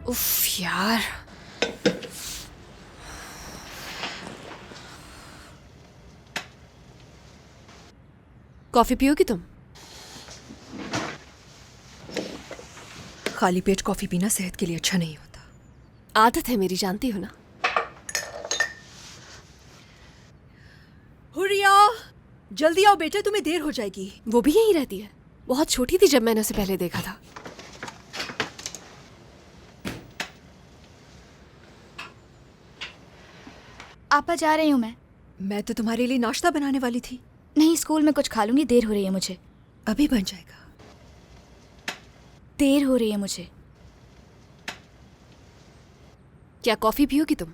उफ यार। कॉफी पियोगी तुम? खाली पेट कॉफी पीना सेहत के लिए अच्छा नहीं होता। आदत है मेरी, जानती हो ना। हुरिया, जल्दी आओ बेटे, तुम्हें देर हो जाएगी। वो भी यहीं रहती है। बहुत छोटी थी जब मैंने उसे पहले देखा था। आपा जा रही हूँ मैं तो तुम्हारे लिए नाश्ता बनाने वाली थी। नहीं, स्कूल में कुछ खा लूंगी, देर हो रही है मुझे। अभी बन जाएगा। देर हो रही है मुझे। क्या कॉफी पियोगी तुम?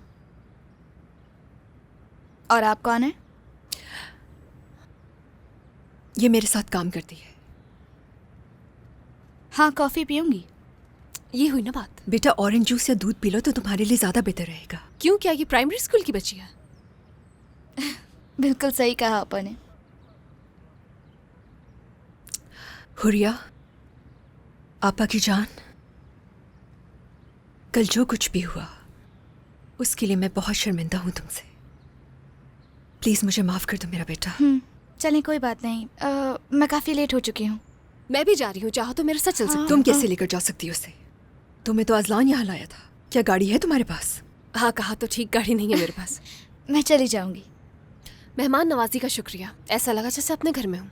और आप कौन है? ये मेरे साथ काम करती है। हाँ, कॉफी पीऊंगी। ये हुई ना बात। बेटा, ऑरेंज जूस या दूध पी लो तो तुम्हारे लिए ज्यादा बेहतर रहेगा। क्यों, क्या ये प्राइमरी स्कूल की बच्ची है? बिल्कुल सही कहा आपा ने। हुरिया, आपा की जान, कल जो कुछ भी हुआ उसके लिए मैं बहुत शर्मिंदा हूं तुमसे। प्लीज मुझे माफ कर दो मेरा बेटा। चलें, कोई बात नहीं। मैं काफ़ी लेट हो चुकी हूँ। मैं भी जा रही हूँ, चाहो तो मेरे साथ चल सकती तुम कैसे लेकर जा सकती हो उसे? तुम्हें तो अजलान यहाँ लाया था। क्या गाड़ी है तुम्हारे पास? हो। हाँ, कहा तो ठीक, गाड़ी नहीं है मेरे पास। मैं चली जाऊंगी। मेहमान नवाजी का शुक्रिया। ऐसा लगा जैसे अपने घर में हूँ।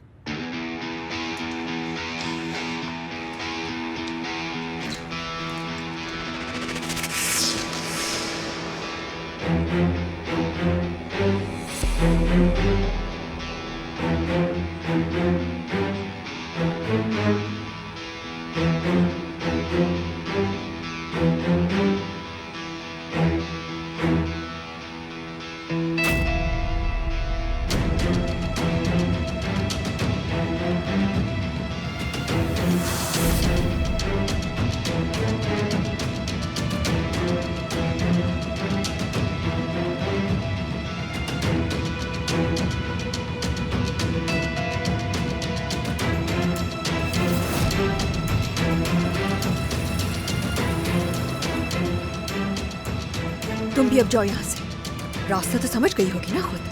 तुम भी अब जाओ यहाँ से। रास्ता तो समझ गई होगी ना खुद।